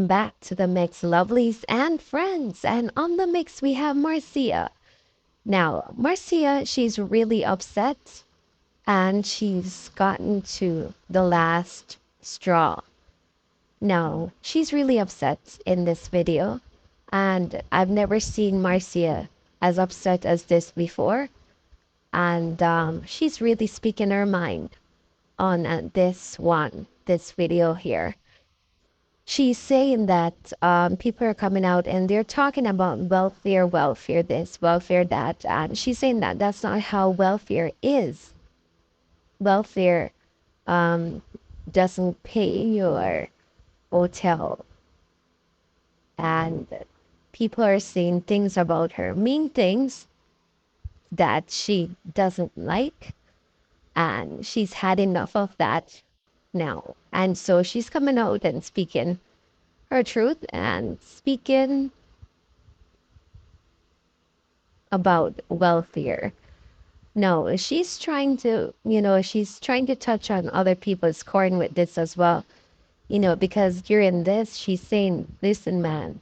back to the mix, lovelies and friends. And on the mix, we have Marcia. Now, Marcia, she's really upset and she's gotten to the last straw. Now, she's really upset in this video. And I've never seen Marcia as upset as this before. And she's really speaking her mind on this video here. She's saying that people are coming out and they're talking about welfare this, welfare that. And she's saying that that's not how welfare is. Welfare doesn't pay your hotel. And people are saying things about her, mean things that she doesn't like. And she's had enough of that now. And so she's coming out and speaking her truth and speaking about welfare. No, she's trying to, she's trying to touch on other people's corn with this as well. Because during this, she's saying, listen, man,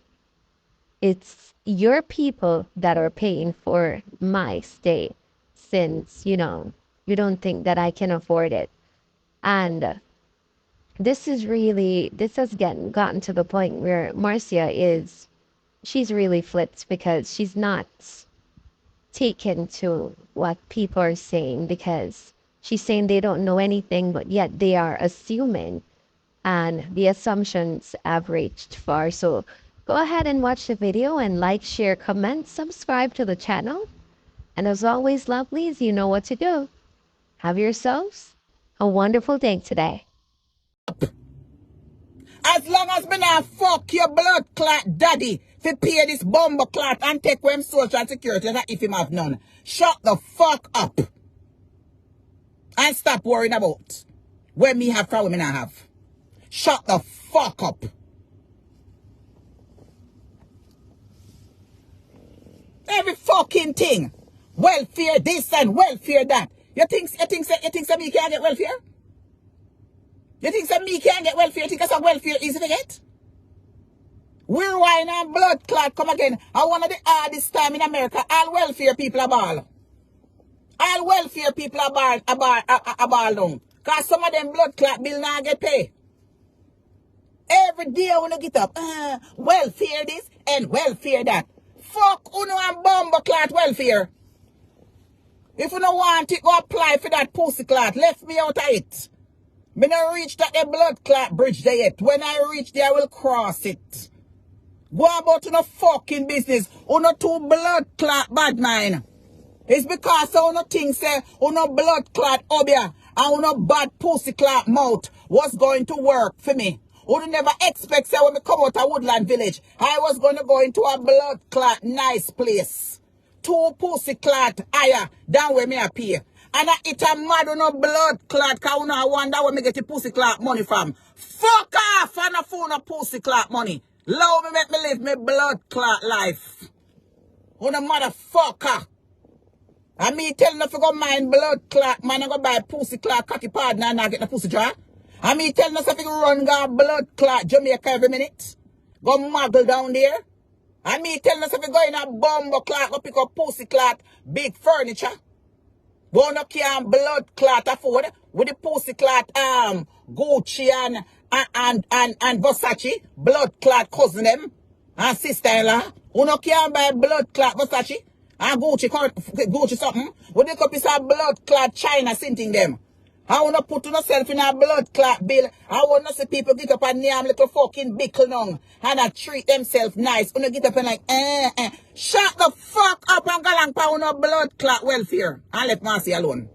it's your people that are paying for my stay since, you don't think that I can afford it. And this has gotten to the point where Marcia she's really flipped because she's not taken to what people are saying, because she's saying they don't know anything, but yet they are assuming, and the assumptions have reached far. So go ahead and watch the video and like, share, comment, subscribe to the channel. And as always, lovelies, you know what to do. Have yourselves a wonderful day today. As long as me not fuck your blood clot daddy to pay this bomber clot and take him social security if him have none. Shut the fuck up. And stop worrying about when me have from me not have. Shut the fuck up. Every fucking thing. Welfare this and welfare that. You think me can't get welfare? You think me can't get welfare? You think that's a welfare easy to get? We're wine and blood clot come again. And one of the hardest time in America, all welfare people are ball. All welfare people are ball down. Because some of them blood clot bill not get paid. Every day when you get up, welfare this and welfare that. Fuck uno and bomber clot welfare. If you don't want it, go apply for that pussy clot. Left me out of it. Me not reach that the blood clot bridge there yet. When I reach there, I will cross it. Go about to no fucking business. Uno two blood clot bad mind. It's because uno thing say uno blood clot obia and uno bad pussy clot mouth was going to work for me. Uno never expect say when me come out of Woodland Village, I was going to go into a blood clot nice place. Two pussy clot higher than where me appear. And I eat a mad on no blood clot, cause I wonder where me get the pussy clot money from. Fuck off on a phone of pussy clot money. Allow me make me live my blood clot life. On a motherfucker. And me telling you to go mind blood clot, man, I go buy pussy clot cocky partner and I get the pussy jar. And me telling you to run go blood clot Jamaica every minute. Go muggle down there. And me telling you to go in a bomber clot, go pick up pussy clot, big furniture. Go no can blood clot afford with the pussy clot Gucci and Versace, blood clot cousin them and sister-in-law. Who no can buy blood clot Versace and Gucci something. With the copies of blood clot China sinting them. I wanna put yourself in a blood clot bill. I wanna see people get up and name little fucking bickle nong and treat themselves nice. Wanna get up and like, Shut the fuck up and go along for no blood clot welfare. And let Marcia alone.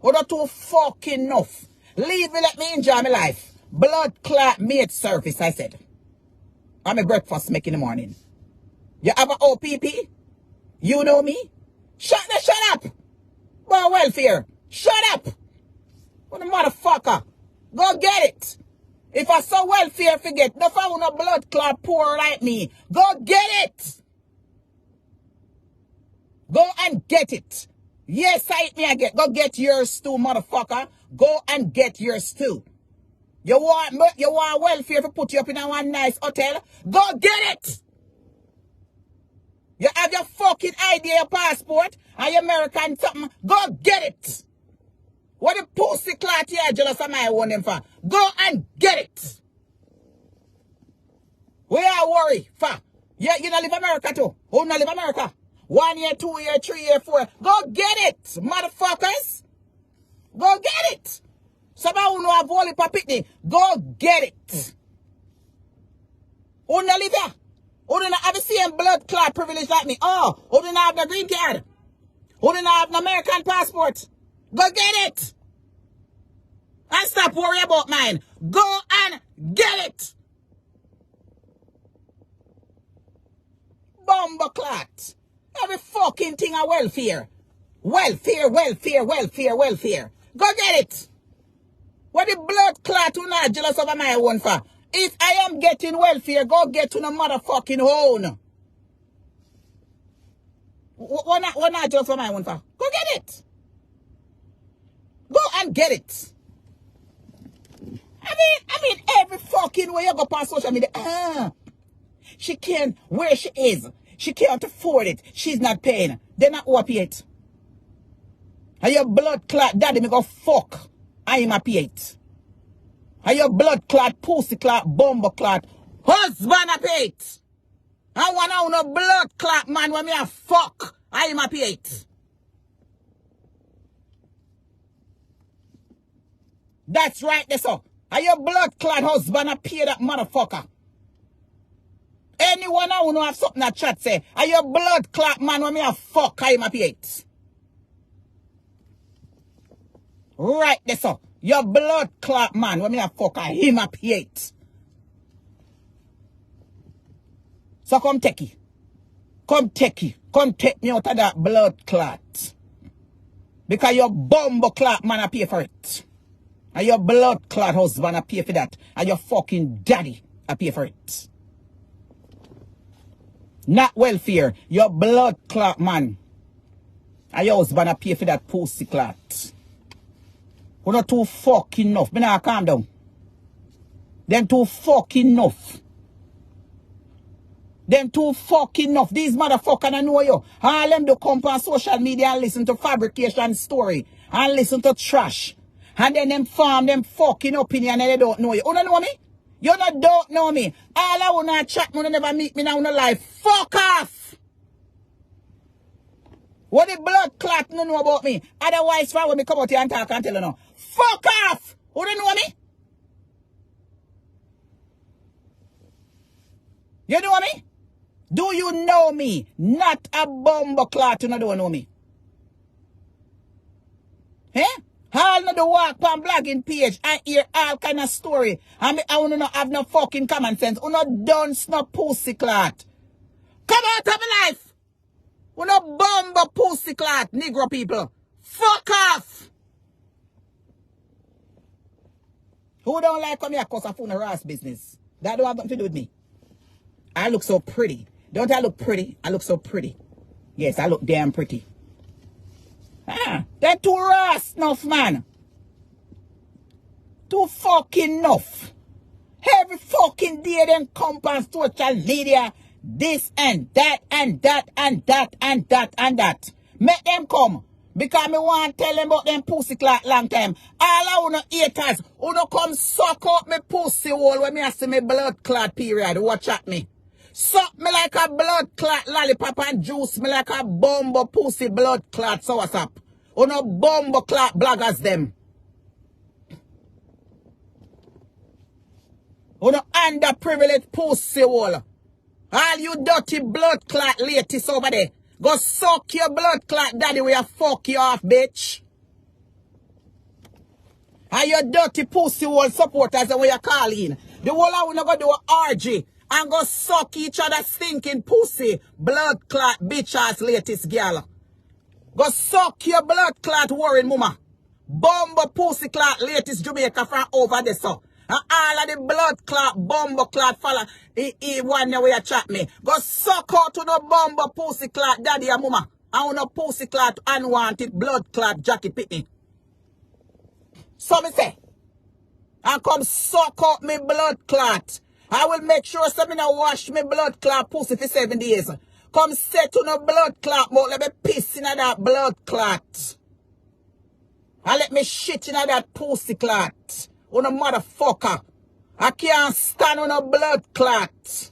Wanna too fucking enough. Leave me, let me enjoy my life. Blood clot maid service, I said. I'm a breakfast make in the morning. You have a OPP? You know me? Shut up. Boy, welfare. Shut up. What a motherfucker. Go get it. If I saw welfare, forget. No found a blood clot poor like me. Go get it. Go and get it. Yes, I get. Go get yours too, motherfucker. Go and get yours too. You want welfare to put you up in a one nice hotel? Go get it! You have your fucking ID, your passport, and your American something. Go get it! What the pussy clot here jealous of my one them for? Go and get it! We are worried for. Yeah, you not live America too. Who not live America? 1 year, 2 year, 3 year, 4. Go get it, motherfuckers! Go get it! Somebody who know have only for picnic. Go get it. Who not live here? Who do not have the same blood clot privilege like me? Oh, who do not have the green card? Who do not have an American passport? Go get it. And stop worrying about mine. Go and get it. Bomber clot. Every fucking thing a welfare. Welfare, welfare, welfare, welfare. Go get it. What the blood clot who not jealous of my own for? If I am getting welfare, go get to the motherfucking own. What not jealous of my own for? Go get it. Go and get it. I mean, every fucking way you go past social media, she can't, where she is, she can't afford it, she's not paying, they're not happy it. And your blood clot daddy me go fuck, I am happy it. And your blood clot, pussy clot, bomber clot, husband a pay it. I want to know blood clot man when me a fuck, I am happy it. That's right, that's all. And your blood clot husband a pay that motherfucker. Anyone who have something that chat say, and your blood clot man when me a fuck, I am happy it. Right, that's all. Your blood clot man when me a fuck, I him a pay it. So come take it. Come take it. Come take me out of that blood clot. Because your bumbo clot man a pay for it. And your blood clot husband a pay for that. And your fucking daddy a pay for it. Not welfare. Your blood clot man. And your husband a pay for that pussy clot. We're not too fucking enough. Me now calm down. Them too fucking enough. Them too fucking enough. These motherfuckers I know you. All them do come on social media and listen to fabrication story. And listen to trash. And then them form them fucking opinion and they don't know you. You don't know me? You don't know me. All I wanna chat, me never meet me now in life. Fuck off! What the blood clot no know about me? Otherwise, when me come out here and talk and tell you now. Fuck off! You don't know me? You know me? Do you know me? Not a bomber clot, you don't know me. Eh? All no the walk on blogging page and hear all kind of story. And I wanna not have no fucking common sense. You no dunce no pussy clot. Come out of my life! You no bomber pussy clot, Negro people. Fuck off! Who don't like come here cause of funeral ass business? That don't have nothing to do with me. I look so pretty. Don't I look pretty? I look so pretty. Yes, I look damn pretty. They're too raw enough, man. Too fucking enough. Every fucking day them come on social media. This and that and that and that and that and that. Make them come. Because me want to tell them about them pussy clot long time. All I wanna haters, wanna come suck up me pussy hole when me I see me blood clot period. Watch at me. Suck me like a blood clot lollipop and juice me like a bumbo pussy blood clot. So what's up? Wanna bumbo clot bloggers them. Wanna underprivileged pussy hole. All you dirty blood clot ladies over there. Go suck your blood clot daddy where you fuck you off, bitch. And your dirty pussy hole supporters the way you call in. The whole I wanna go do a RG and go suck each other stinking pussy. Blood clot bitch ass latest girl. Go suck your blood clot worrying mama. Bomber pussy clot latest Jamaica from over there so. And all of the blood clot, bomber clot fella, he one way you chat me. Go suck out to the bomber pussy clot daddy and mama. I want a pussy clot unwanted blood clot Jackie Pitney. So me say, and come suck up me blood clot. I will make sure something I wash me blood clot pussy for 7 days. Come set to no blood clot, but let me piss in that blood clot. And let me shit in that pussy clot. On a motherfucker. I can't stand on a blood clot.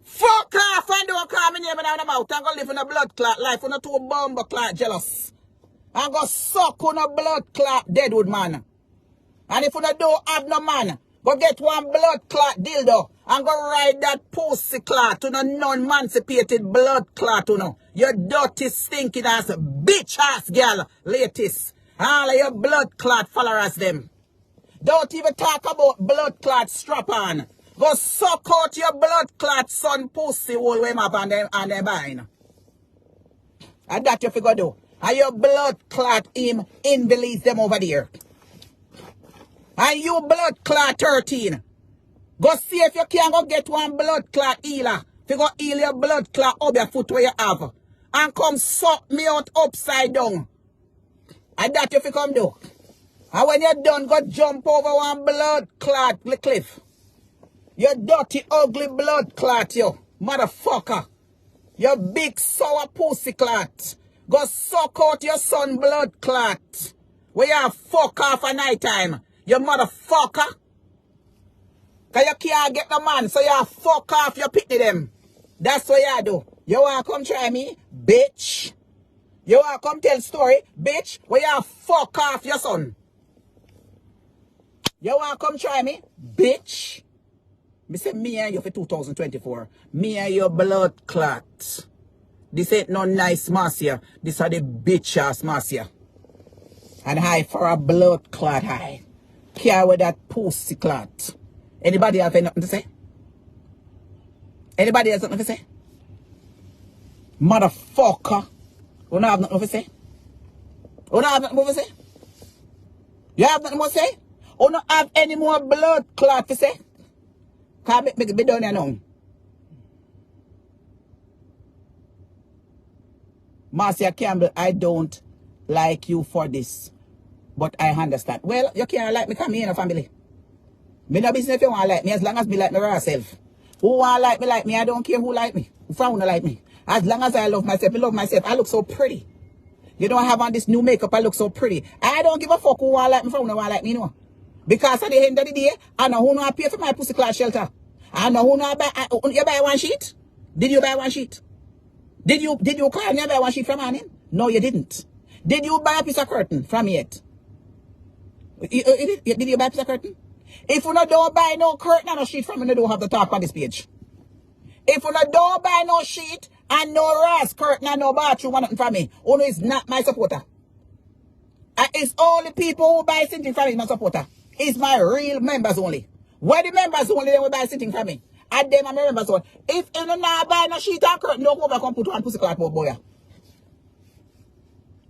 Fuck off and don't call me name down the mouth. I'm going to live in a blood clot life. On a two bomber clot jealous. I'm going to suck on a blood clot deadwood man. And if you don't have no man, go get one blood clot dildo and go ride that pussy clot to no non-emancipated blood clot to no. You dirty stinking ass bitch ass girl latest. All of your blood clot followers them. Don't even talk about blood clot strap on. Go suck out your blood clot son pussy all way up on them buying. And that you figure do. And your blood clot him invalids them over there. And you blood clot 13. Go see if you can go get one blood clot healer. If you go heal your blood clot up your foot where you have. And come suck me out upside down. And that you come do. And when you're done, go jump over one blood clot cliff. You dirty, ugly blood clot, you motherfucker. You big sour pussy clot. Go suck out your son blood clot. Where you fuck off at night time. You motherfucker. Cause you can't get the man, so you fuck off your pitney them. That's what you do. You wanna come try me, bitch? You wanna come tell story, bitch? Where you fuck off your son? You wanna come try me, bitch? Me say me and you for 2024. Me and your blood clot. This ain't no nice Marcia. This are the bitch ass Marcia. And high for a blood clot high. Care with that pussy clot. Anybody have nothing to say? Anybody has nothing to say? Motherfucker. You don't have nothing to say? You don't have nothing to say? You have nothing to say? You don't have any more blood clot to say? Can't be done here now. Marcia Campbell, I don't like you for this. But I understand. Well, you can't like me because me in a family. Me no business if you want to like me as long as me like me myself. Who want to like me, I don't care who like me. Who want to like me. As long as I love myself, I love myself. I look so pretty. You don't have on this new makeup, I look so pretty. I don't give a fuck who want to like me, who want to like me, no. Because at the end of the day, I know who not pay for my pussy class shelter. I know who not buy, you buy one sheet? Did you buy one sheet? Did you cry and you buy one sheet from Annie? No, you didn't. Did you buy a piece of curtain from me yet? Did you buy a piece of curtain? If you don't buy no curtain and no sheet from me, you don't have to talk on this page. If you don't buy no sheet and no rest curtain and no bathroom or nothing from me, Uno is not my supporter. It's only people who buy something from me my supporter. It's my real members only. Where the members only, they will buy something from me. And them are my members only. If you don't buy no sheet and curtain, don't go back and put one pussy cloth boy.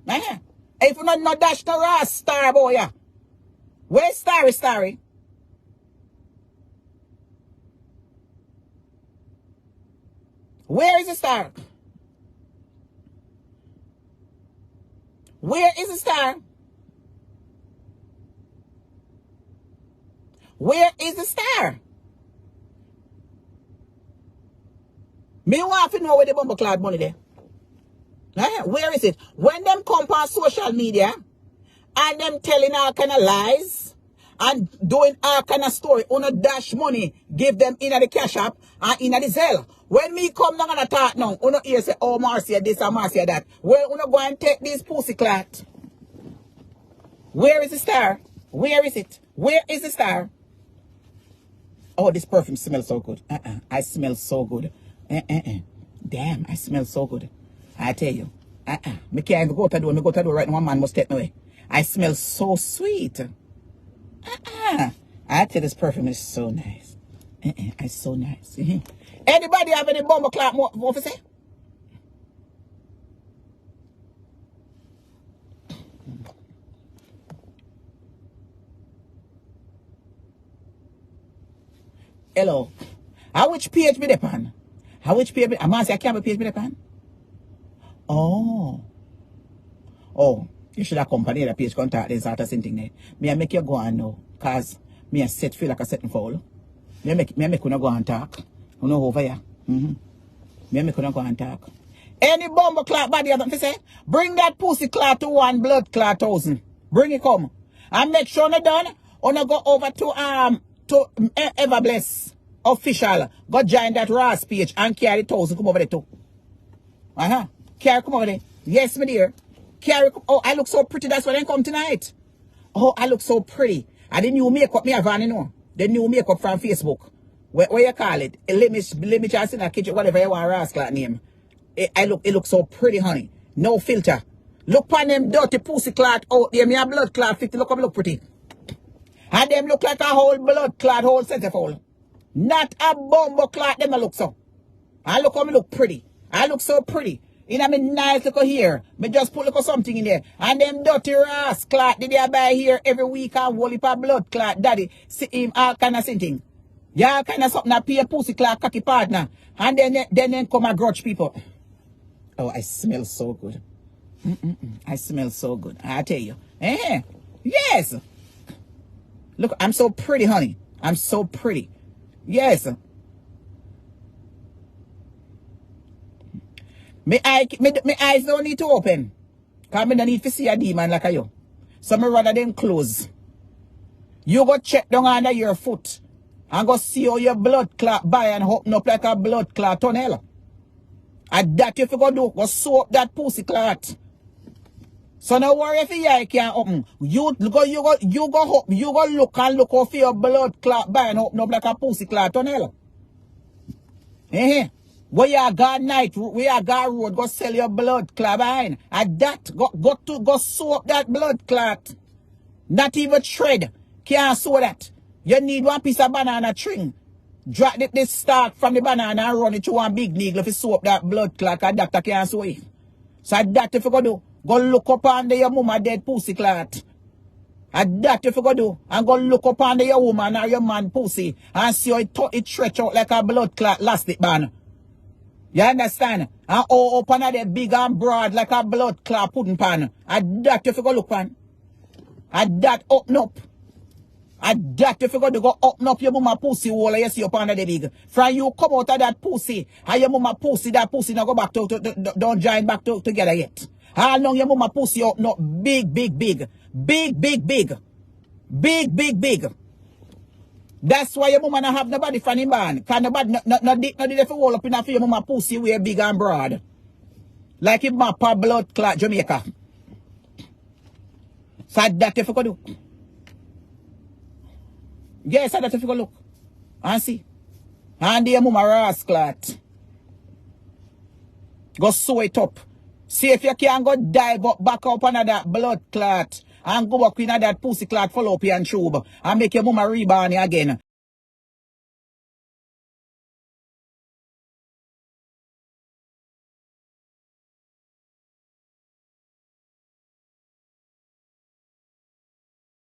If you don't no dash no rest star boy. Where's Starry? Where is the star? Where is the star? Where is the star? Me want to know where the bumper cloud money there. Where is it? When them come on social media and them telling all kind of lies and doing all kind of story on a dash money, give them in the cash app and in the Zelle. When me come down and talk now, you know here say, oh Marcia this and Marcia that. Well, you know go and take this pussy clot. Where is the star? Where is it? Where is the star? Oh, this perfume smells so good. I smell so good. Damn, I smell so good. I tell you. Me can't even go to the door. Me go to the door right now. One man must take me away. I smell so sweet. I tell you, this perfume is so nice. It's so nice. Anybody have any bomber clock more to say? Hello. How which page me depend? How which page? I must say I can't be page me depend. Oh. You should have company the page contact this sort of thing there. Me I make you go on now. Cause me I set feel like a setting foul. Me I make you go and talk. You know over here. Me I make you go and talk. Any bomber clot body have to say, bring that pussy clot to 1 blood clot 1,000. Bring it come. And make sure you're done. Or go over to Everbless official. Go join that Ross page and carry 1,000 come over there too. Carry come over there. Yes, my dear. Carry, oh, I look so pretty. That's why they come tonight. Oh, I look so pretty. And the new makeup me have on, you know. The new makeup from Facebook. What you call it? Let me just in the kitchen, whatever you want, rascal name. It looks so pretty, honey. No filter. Look on them dirty pussy clot out there. Me a blood clot 50. Look how me look pretty. And them look like a whole blood clot, whole centerfold. Not a bumbo clot, them a look so. And look how me look pretty. I look so pretty. In a me nice little here. Me just put little something in there. And them dirty ass clot did they buy here every week and whole heap of blood clot. Daddy, see him all kind of thing. Yeah, kind of something that pay a pussy clot cocky partner. And then come a grudge people. Oh, I smell so good. I smell so good. I tell you. Yes. Look, I'm so pretty, honey. I'm so pretty. Yes. My eyes don't need to open. Because I don't need to see a demon like you. So I rather them close. You go check down under your foot. And go see how your blood clot by and open up like a blood clot tunnel. And that if you go do, go soak that pussy clot. So no worry if your eye can't open. You go look and look how for your blood clot by and open up like a pussy clot tunnel. Where you got night, where you got road, go sell your blood clot behind. And that, go soak that blood clot. Not even shred. Can't sew that. You need one piece of banana string. Drop this stalk from the banana and run it to one big needle if you soak that blood clot, and doctor can't sew it. So that if you go do, go look up under your mama dead pussy clot. And that if you go do, and go look up under your woman or your man pussy and see how it stretch out like a blood clot elastic band. You understand? And all up under the big and broad like a blood clot pudding pan. And that if you go look pan. And that open up. And that if you go open up your mama pussy wall you see up under the big. From you come out of that pussy and your mama pussy, that pussy now go back to don't join back together yet. How long your mama pussy open up big. That's why your mama not have nobody from him man. Cause nobody not did if you wall up in a for your mama pussy way big and broad. Like him map a blood clot Jamaica. So that if you go do. Yes, that if you go look. And see. And the mama ras clot. Go sew it up. See if you can go dive up back up under that blood clot. And go back in that pussy clot follow up your tube. And make your mama reborn again.